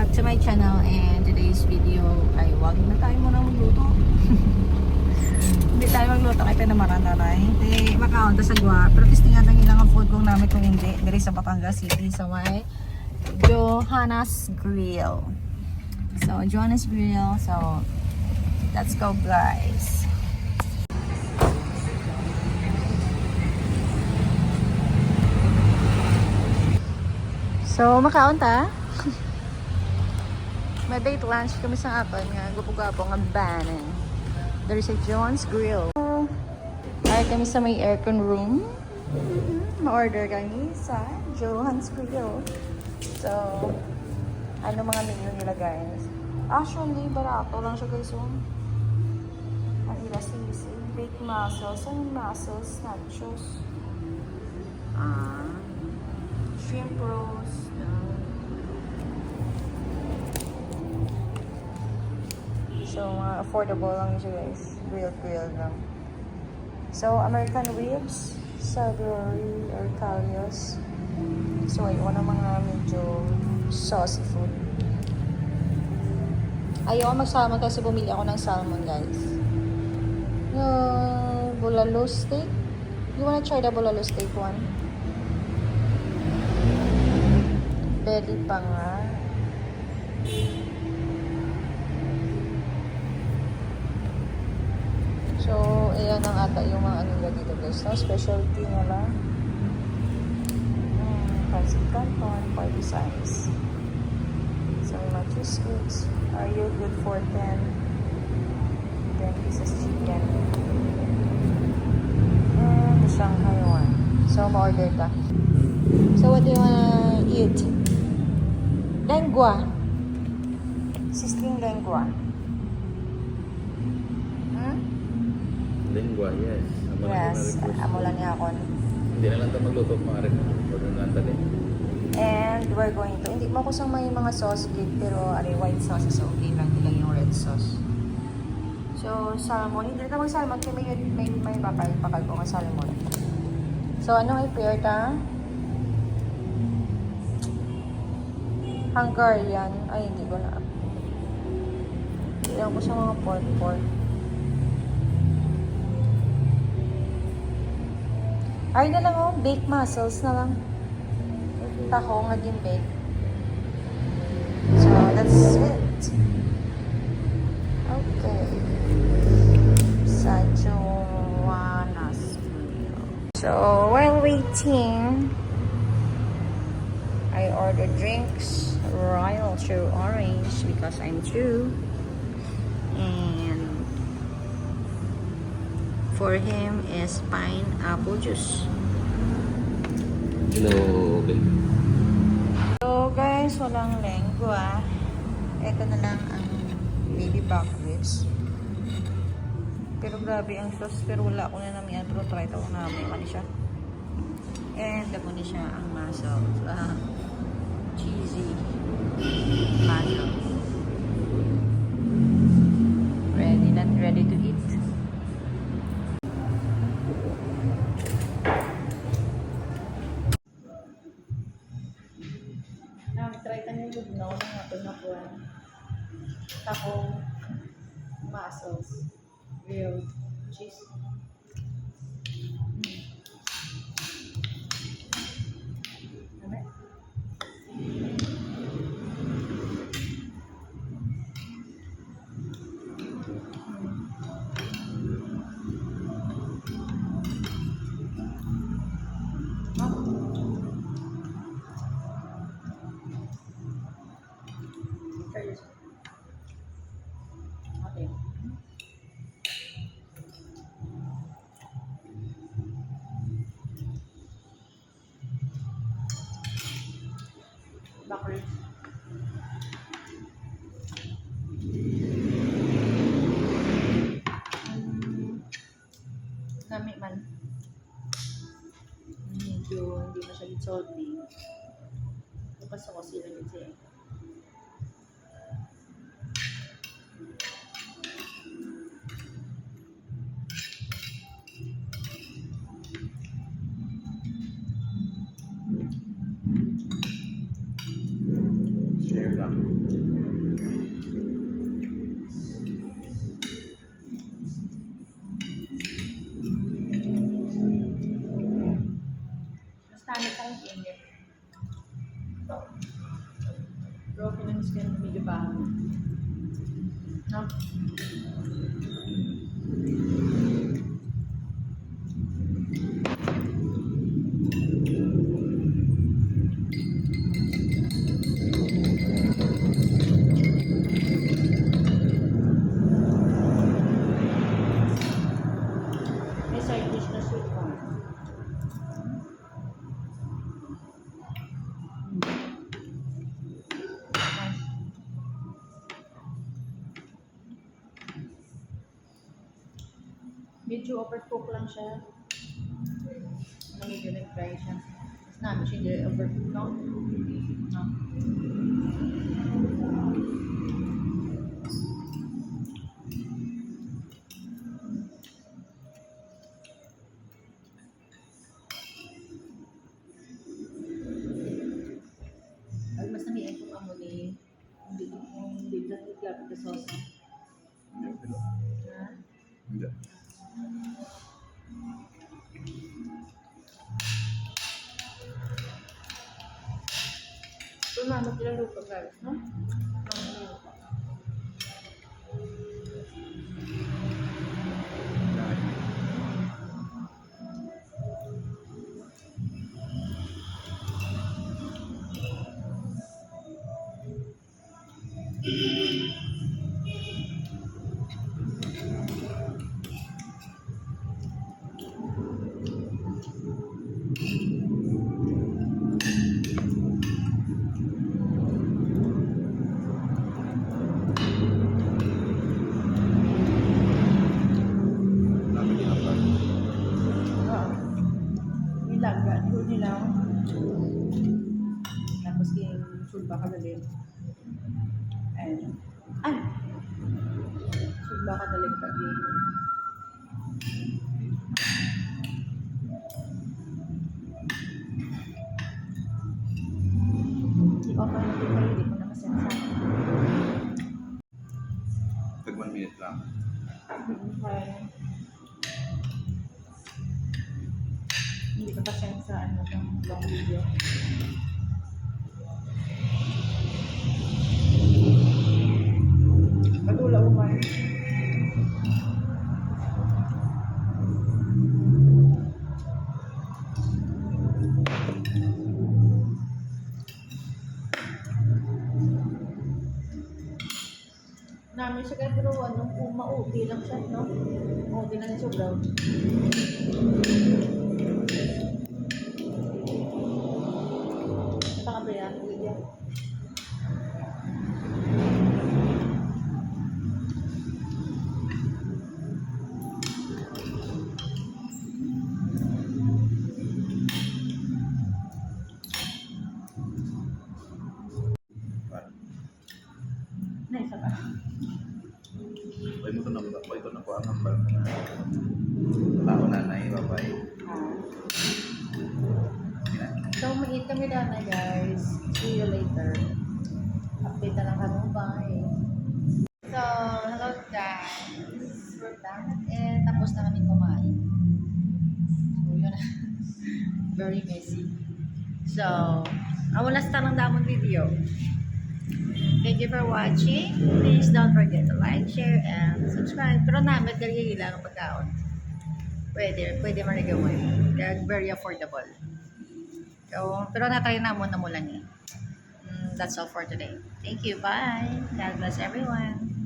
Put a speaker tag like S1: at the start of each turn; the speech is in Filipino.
S1: back to my channel, and today's video ay wag na tayo muna magluto. Hindi tayo magluto kay pinamaratanay. Hindi makaunta sa gwa. Pero tistingan lang ilang ang food kung namin kung hindi. Diri sa Batangas City sa may Johanna's Grill. So, Johanna's Grill. So, let's go guys. So, makaunta. May date lunch kami sa akin nga gupo-gapo nga bana. There is a John's Grill. Ay kami sa may aircon room. Ma-order kami sa John's Grill. So, ano mga menu nila guys? Actually, barato lang siya guys. Ang sisi, baked mussels, nachos, shrimp rolls, so, affordable lang siya guys. Grill lang. So, American ribs, celery, or callos. So, ayun ang mga medyo saucy food. Ayaw mag-salmon kasi bumili ako ng salmon guys. Bulalo steak. You wanna try the bulalo steak one? Belly pa nga. So, ayan ang ata yung mga ano dito guys. No? Specialty nila. Pancit canton, party size. So, may mga cheese cakes. Are you good for 10 pieces chicken? And the Shanghai one. So, ma-order ta. So, what do you wanna eat? Lengua. Sizzling lengua.
S2: Lengua, yes.
S1: Yes, amo lang niya ako.
S2: Hindi na lang ito magluto mga rin. Pwede na lang tali.
S1: And we're going to, hindi mo kusang may mga sauce gig, pero white sauce is okay lang. Hindi lang yung red sauce. So, salmon. Hindi na mag-salmon kasi may bakal ko nga salmon. So, anong i-pair ta? Hungarian. Ay, hindi ko na. Hindi lang ko sa mga pork. Ay na lang baked mussels na lang. Taho nga din bake. So, that's it. Okay. Sa Johanna's Grill. So, while waiting, I ordered drinks. Royal True Orange because I'm true. And for him is pineapple juice.
S2: Hello, babe.
S1: So guys, walang lengua. Ito na lang ang baby back ribs. Pero grabe ang sauce. Pero wala ko na namin yan. Pero try ito na may mani siya. And damo ni siya ang mussels. Cheesy mussels. Ready to eat. Try ka na yung no, ng ato na kuwan. Tahong mussels. Real cheese. Okay. Bakri. Kami man. Medyo hindi masyadong salty. Napasok ko sila kasi.
S2: Share lang.
S1: Mas talit ang init. Pero pinamiss ko yung medyo pa. No? May side dish na sweet corn. Nice. Medyo overcook lang siya. Medyo nag-fry siya. Mas namin siya hindi overcook, no? No. Ay, mas namiyan kung amo ni hindi na nagkapit ka sauce. Ha?
S2: Hindi.
S1: Ito na, maglalaro guys, no? Maglalaro pa.
S2: Namin ginagawa.
S1: Oo. Nilaga, doon nila. Tapos yung sulba kagaling. Ayun. Ay! Sulba kagaling pagi. Hindi ko pa hindi kayo, hindi ko na masensa.
S2: Tag 1 minute lang.
S1: Okay. Hindi ko pa sensa ano itong long video. Pagula umay. Namin siya kahit pero ano, kung mauti lang siya, no? Mauti lang siya brown. Ito ka ba yan? Lydia? Nice ka.
S2: Boy mo ito na ba? Boy ito na po ang number. Tao na na ibabay.
S1: So, mag-eat kami na guys. See you later. Update na lang kami. Bye. So, hello guys. We're back. And tapos na kami kumain. So, yun na. Very messy. So, awalas lang damon video. Thank you for watching. Please don't forget to like, share, and subscribe. Pero namin, kaya lang ang pagkaon. Pwede manigawin. Kaya very affordable. So, pero natry na muna mula niya. That's all for today. Thank you. Bye. God bless everyone.